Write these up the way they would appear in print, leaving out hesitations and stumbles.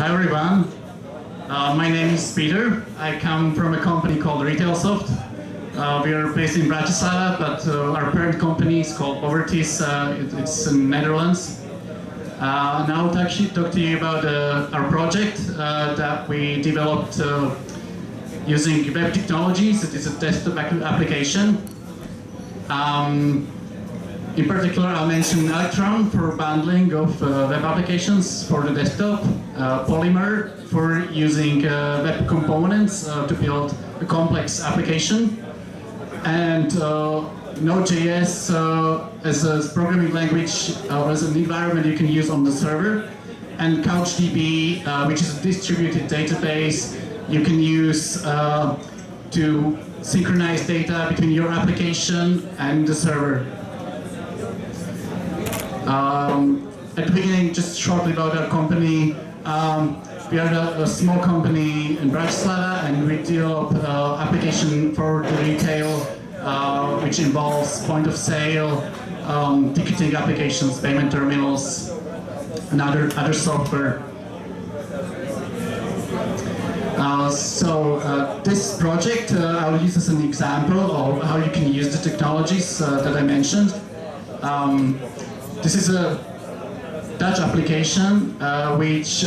Hi everyone, my name is Peter. I come from a company called RetailSoft. We are based in Bratislava, but our parent company is called Overtis. It's in Netherlands. Now to actually talk to you about our project that we developed using web technologies. It is a desktop application. In particular, I'll mention Electron for bundling of web applications for the desktop, Polymer for using web components to build a complex application, and Node.js as a programming language or as an environment you can use on the server, and CouchDB, which is a distributed database you can use to synchronize data between your application and the server. At the beginning, just shortly about our company. We are a small company in Bratislava, and we develop application for the retail, which involves point of sale, ticketing applications, payment terminals, and other software. This project I'll use as an example of how you can use the technologies that I mentioned. This is a Dutch application which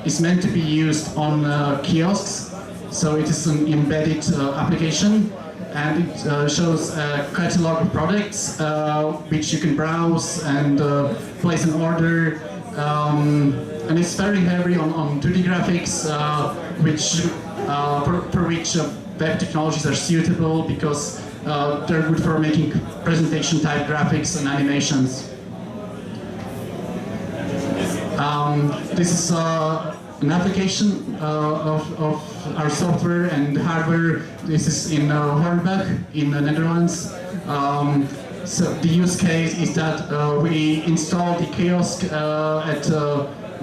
is meant to be used on kiosks. So it is an embedded application, and it shows a catalog of products which you can browse and place an order. And it's very heavy on 2D graphics, for which web technologies are suitable because they're good for making presentation type graphics and animations. This is an application of our software and hardware. This is in Hornbach in the Netherlands. So the use case is that we install the kiosk at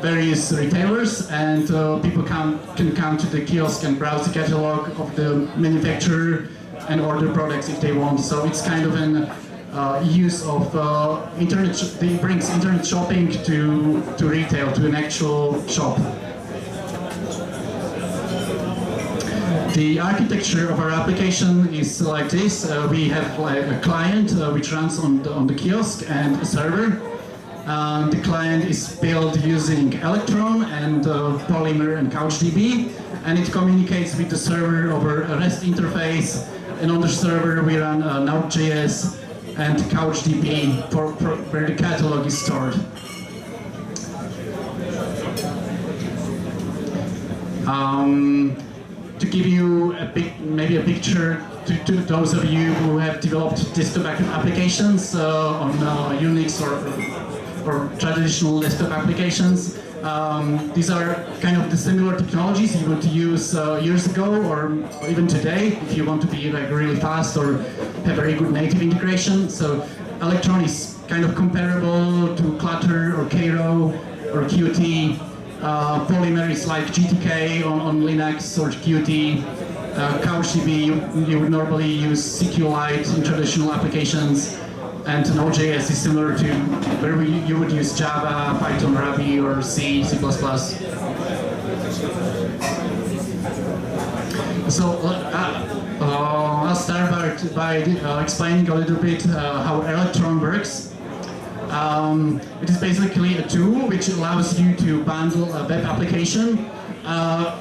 various retailers, and people can come to the kiosk and browse the catalog of the manufacturer and order products if they want. So it's kind of an use of internet. It brings internet shopping to retail, to an actual shop. The architecture of our application is like this. We have like a client which runs on the kiosk and a server. The client is built using Electron and Polymer and CouchDB, and it communicates with the server over a REST interface. And on the server we run Node.js and CouchDB for where the catalog is stored. To give you maybe a picture to those of you who have developed desktop applications on Unix or traditional desktop applications, these are kind of the similar technologies you would use years ago or even today if you want to be like really fast or have very good native integration. So Electron is kind of comparable to Clutter or Cairo or Qt. Polymer is like GTK on Linux or Qt. CouchDB, you would normally use SQLite in traditional applications. And Node.js is similar to where you would use Java, Python, Ruby, or C, C++. So I'll start by explaining a little bit how Electron works. It is basically a tool which allows you to bundle a web application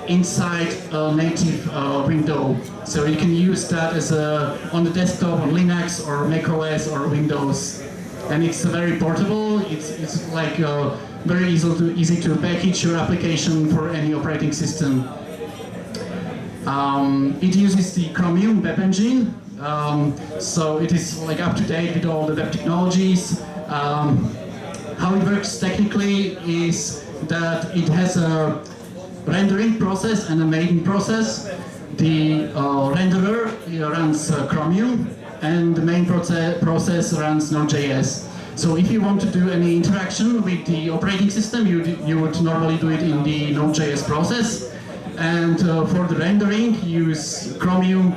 inside a native window. So you can use that as on the desktop on Linux or macOS or Windows. And it's very portable. It's like very easy to package your application for any operating system. It uses the Chromium web engine. So it is like up to date with all the web technologies. How it works technically is that it has a rendering process and a making process. The renderer runs Chromium, and the main process runs Node.js. So if you want to do any interaction with the operating system, you would normally do it in the Node.js process. And for the rendering, use Chromium,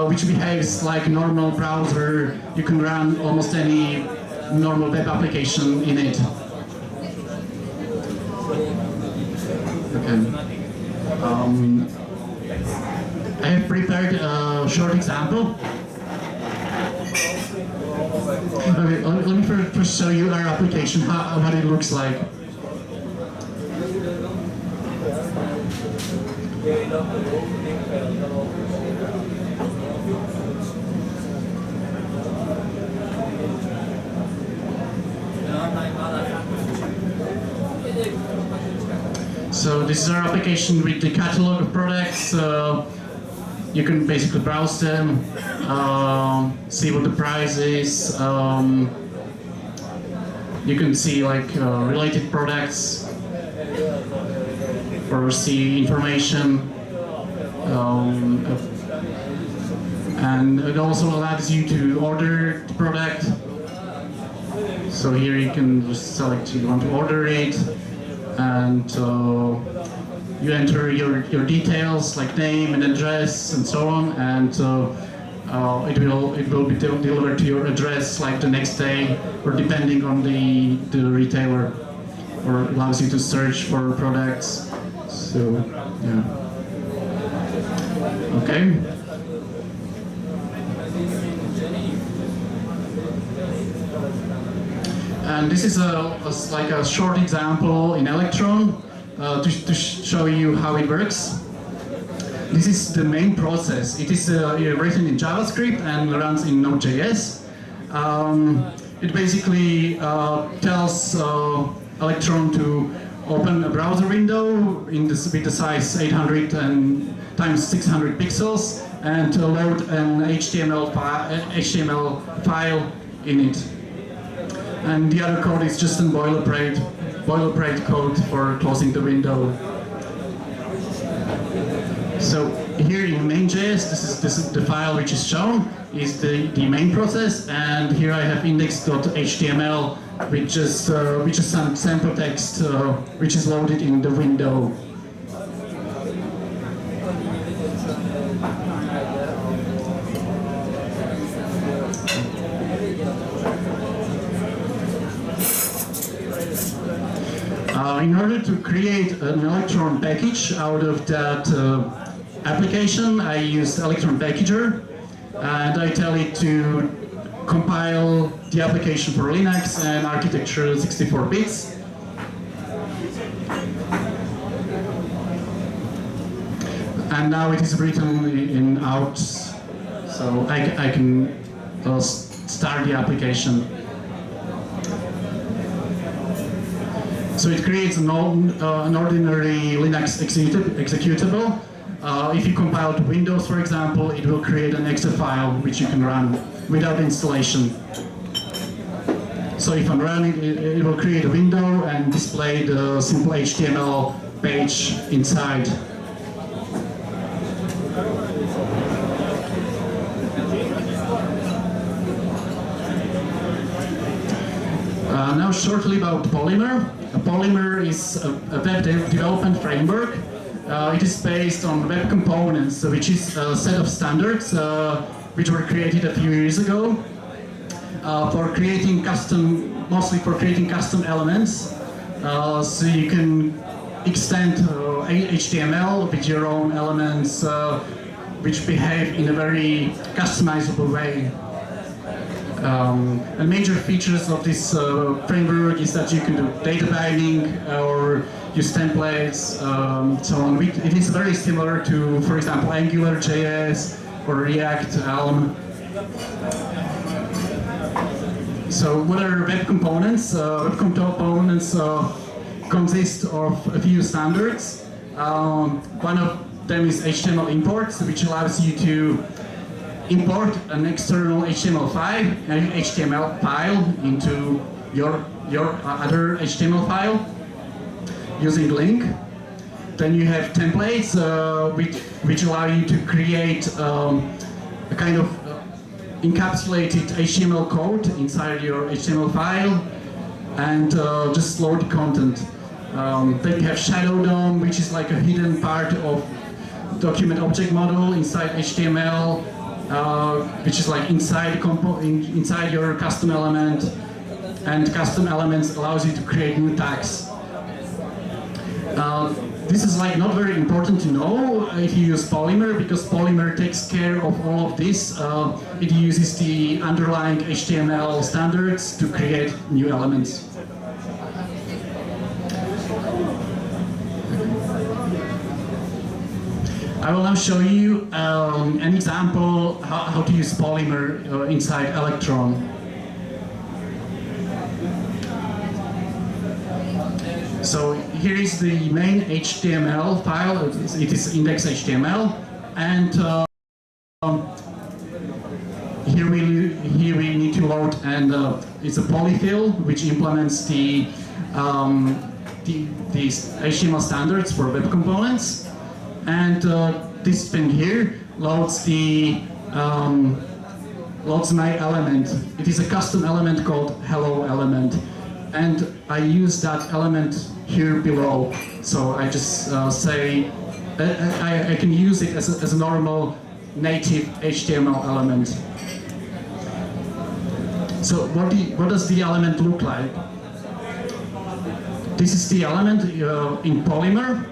which behaves like a normal browser. You can run almost any normal web application in it. Okay. I have prepared a short example. Okay, let me first show you our application, what it looks like. So this is our application with the catalog of products. You can basically browse them, see what the price is. You can see like related products or see information. And it also allows you to order the product. So here you can just select you want to order it, and you enter your details like name and address and so on, and it will be delivered to your address like the next day, or depending on the retailer, or allows you to search for products. So yeah. Okay. And this is like a short example in Electron to show you how it works. This is the main process. It is written in JavaScript and runs in Node.js. It basically tells Electron to open a browser window with the size 800 times 600 pixels and to load an HTML file in it. And the other code is just a boilerplate code for closing the window. So here in main.js, this is the file which is shown, is the main process, and here I have index.html, which is some sample text which is loaded in the window. In order to create an Electron package out of that application, I used Electron Packager, and I tell it to compile the application for Linux and architecture 64 bits. And now it is written in out, so I can start the application. So it creates an ordinary Linux executable. If you compile to Windows, for example, it will create an exe file which you can run without installation. So if I'm running, it will create a window and display the simple HTML page inside. Now shortly about Polymer. Polymer is a web development framework. It is based on web components, which is a set of standards which were created a few years ago mostly for creating custom elements. So you can extend HTML with your own elements which behave in a very customizable way. And major features of this framework is that you can do data binding or use templates, so on. It is very similar to, for example, AngularJS or React Elm. So what are web components? Web components consist of a few standards. One of them is HTML imports, which allows you to import an external HTML file into your other HTML file using link. Then you have templates which allow you to create a kind of encapsulated HTML code inside your HTML file and just load the content. Then you have Shadow DOM, which is like a hidden part of document object model inside HTML. Which is like inside your custom element, and custom elements allows you to create new tags. This is like not very important to know if you use Polymer, because Polymer takes care of all of this. It uses the underlying HTML standards to create new elements. I will now show you an example how to use Polymer inside Electron. So here is the main HTML file. It is index.html, and here we need to load, and it's a polyfill which implements the HTML standards for web components, and this thing here loads loads my element. It is a custom element called hello element. And I use that element here below. So I just say, I can use it as a normal native HTML element. So what does the element look like? This is the element in Polymer.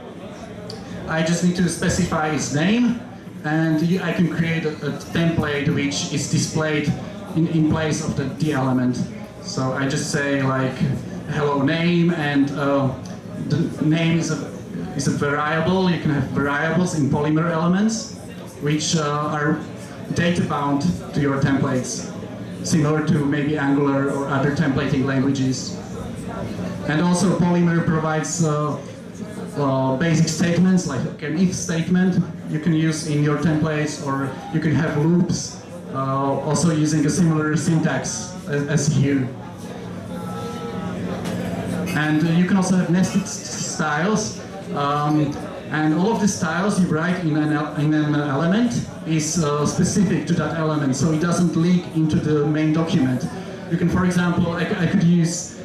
I just need to specify its name, and I can create a template which is displayed in place of the element. So I just say like hello name, and the name is a variable. You can have variables in Polymer elements which are data bound to your templates, similar to maybe Angular or other templating languages. And also Polymer provides basic statements like an if statement you can use in your templates, or you can have loops also using a similar syntax as here. And you can also have nested styles, and all of the styles you write in an element is specific to that element, so it doesn't leak into the main document. You can, for example, I could use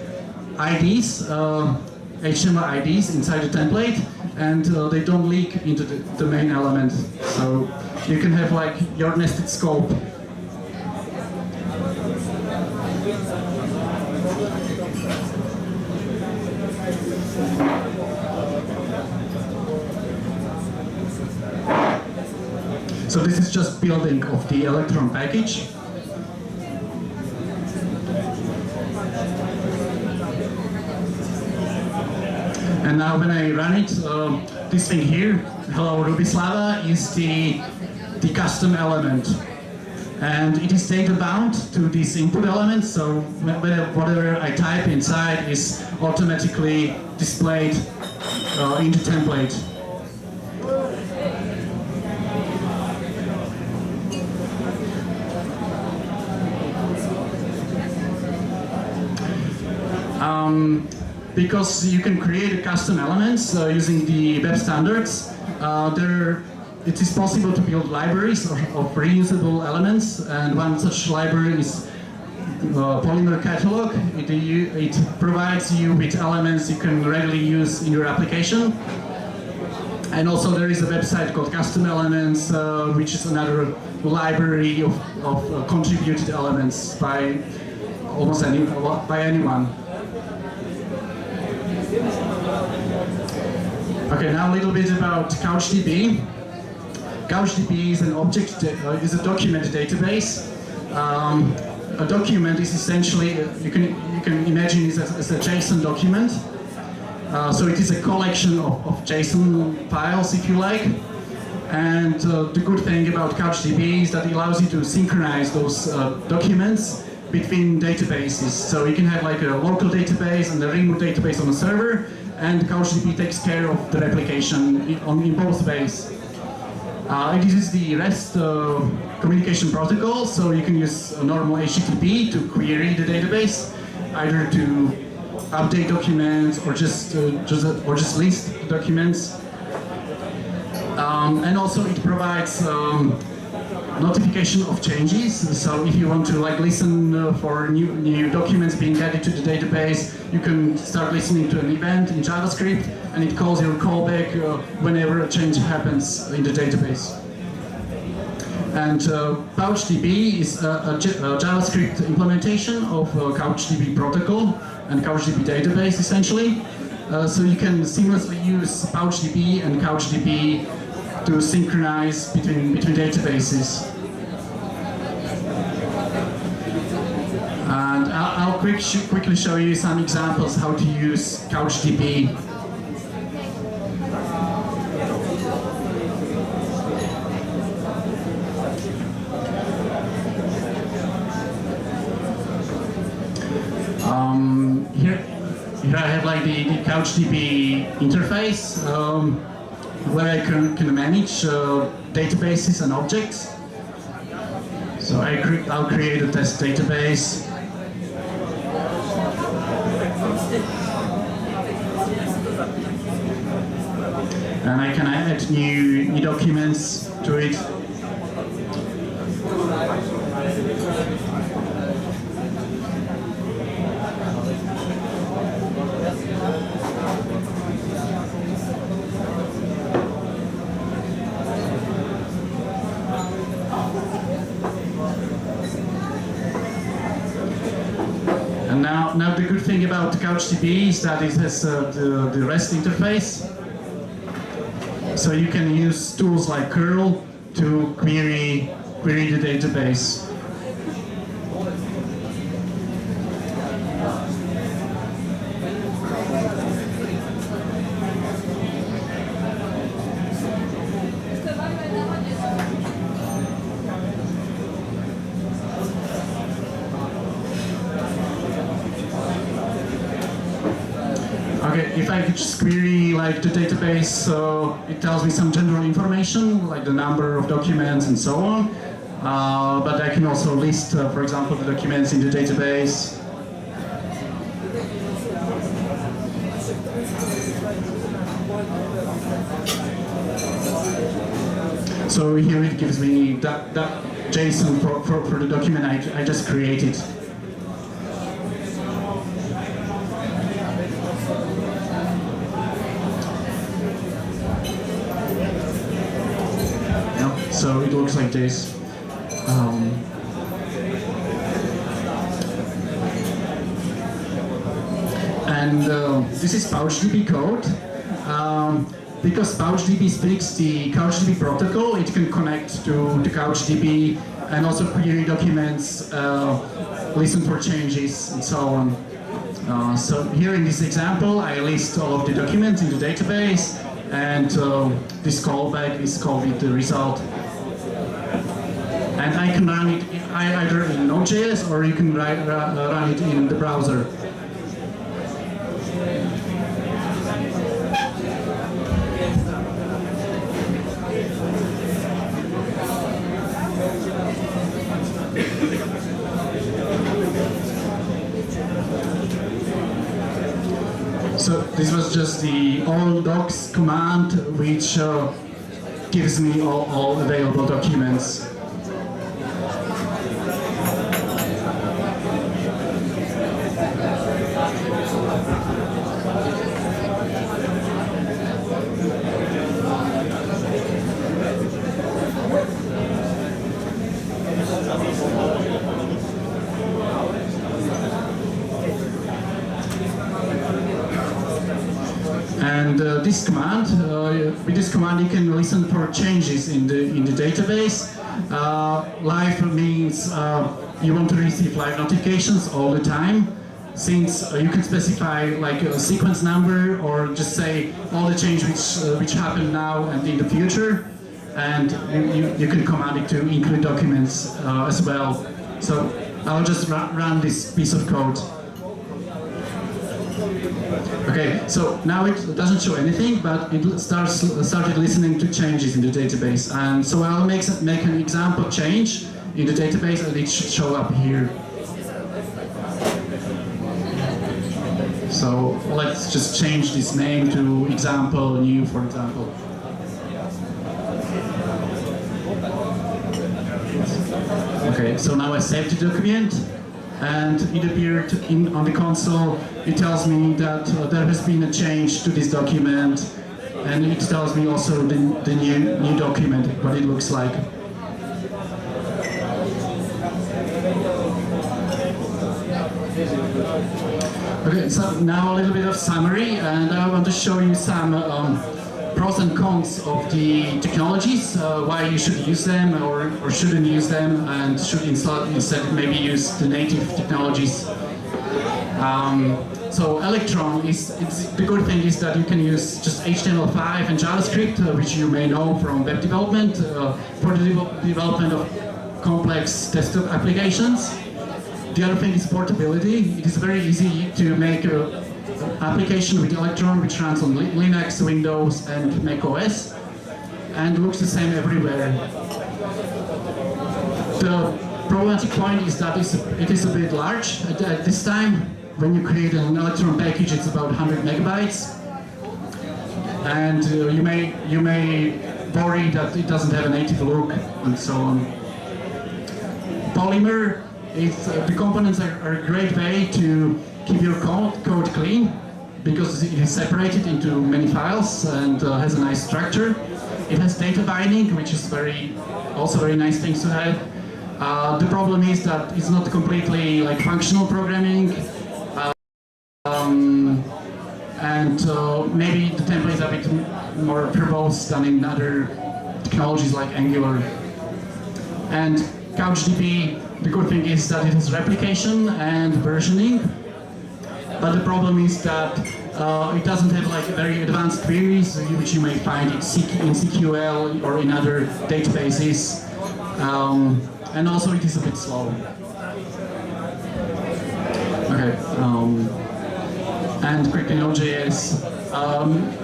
IDs, HTML IDs inside the template, and they don't leak into the main element. So you can have like your nested scope. So this is just building of the Electron package. And now when I run it, this thing here, hello Rubislava, is the custom element. And it is data bound to this input element, so whatever I type inside is automatically displayed in the template. Because you can create custom elements using the web standards, it is possible to build libraries of reusable elements, and one such library is Polymer catalog. It provides you with elements you can readily use in your application. And also there is a website called Custom Elements, which is another library of contributed elements by anyone. Okay, now a little bit about CouchDB. CouchDB is is a document database. A document is essentially, you can imagine it as a JSON document. So it is a collection of JSON files, if you like. And the good thing about CouchDB is that it allows you to synchronize those documents between databases. So you can have like a local database and a remote database on a server, and CouchDB takes care of the replication in both ways. It uses the REST communication protocol, so you can use a normal HTTP to query the database, either to update documents or just list documents. And also it provides notification of changes. So if you want to like listen for new documents being added to the database, you can start listening to an event in JavaScript, and it calls your callback whenever a change happens in the database. And PouchDB is a JavaScript implementation of CouchDB protocol and CouchDB database, essentially. so you can seamlessly use PouchDB and CouchDB to synchronize between databases. And I'll quickly show you some examples how to use CouchDB. Here I have like the CouchDB interface, where I can manage databases and objects. So I'll create a test database. And I can add new documents to it. And now the good thing about CouchDB is that it has the REST interface. So you can use tools like curl to query the database. Okay, if I just query like the database, so it tells me some general information, like the number of documents and so on. But I can also list, for example, the documents in the database. So here it gives me that JSON for the document I just created. So it looks like this. This is PouchDB code. Because PouchDB speaks the CouchDB protocol, it can connect to CouchDB and also query documents, listen for changes, and so on. So here in this example, I list all of the documents in the database, and this callback is called with the result. And I can run it either in Node.js or you can run it in the browser. So this was just the all docs command, which gives me all available documents. And this command, with this command, you can listen for changes in the database. Live means you want to receive live notifications all the time. Since you can specify like a sequence number, or just say all the changes which happen now and in the future, and you can command it to include documents as well. So I'll just run this piece of code. Okay, so now it doesn't show anything, but it started listening to changes in the database. And so I'll make an example change in the database, and it should show up here. So let's just change this name to example new, for example. Okay, so now I saved the document, and it appeared on the console. It tells me that there has been a change to this document, and it tells me also the new document, what it looks like. Okay, so now a little bit of summary, and I want to show you some pros and cons of the technologies, why you should use them or shouldn't use them, and should instead maybe use the native technologies. So Electron the good thing is that you can use just HTML5 and JavaScript, which you may know from web development, for the development of complex desktop applications. The other thing is portability. It is very easy to make an application with Electron which runs on Linux, Windows, and Mac OS, and looks the same everywhere. The problematic point is that it is a bit large. At this time, when you create an Electron package, it's about 100 megabytes, and you may worry that it doesn't have a native look and so on. Polymer. The components are a great way to keep your code clean, because it is separated into many files and has a nice structure. It has data binding, which is also very nice things to have. The problem is that it's not completely like functional programming, and maybe the template is a bit more verbose than in other technologies like Angular. And CouchDB, the good thing is that it has replication and versioning, but the problem is that it doesn't have like very advanced queries, which you may find in SQL or in other databases, and also it is a bit slow. Okay, and quickly Node.js.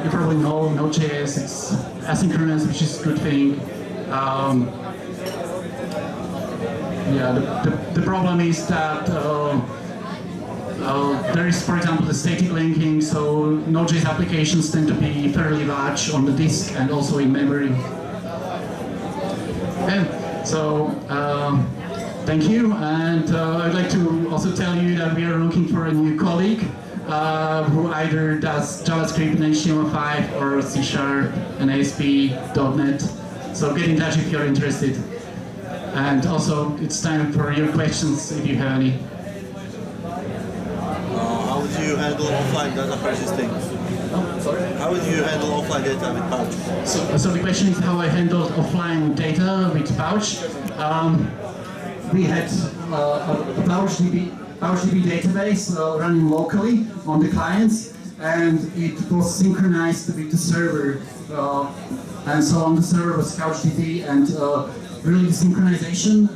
You probably know Node.js, it's asynchronous, which is a good thing. Yeah, the problem is that there is, for example, the static linking, so Node.js applications tend to be fairly large on the disk and also in memory. Okay, so thank you, and I'd like to also tell you that we are looking for a new colleague who either does JavaScript and HTML5 or C# and ASP.NET. So get in touch if you're interested. And also, it's time for your questions if you have any. How would you handle offline data persisting? Oh, sorry? How would you handle offline data with Pouch? So the question is how I handled offline data with Pouch. We had a PouchDB database running locally on the clients, and it was synchronized with the server. And so on the server was CouchDB, and really the synchronization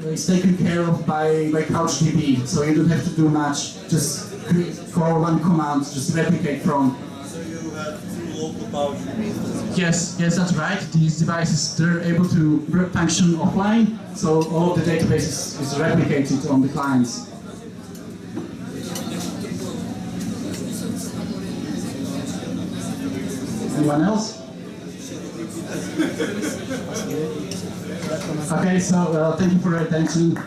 is taken care of by CouchDB, so you don't have to do much, just call one command, just replicate from. So you have two local Pouch instances? Yes, that's right. These devices, they're able to function offline, so all of the database is replicated on the clients. Anyone else? Okay, so thank you for your attention.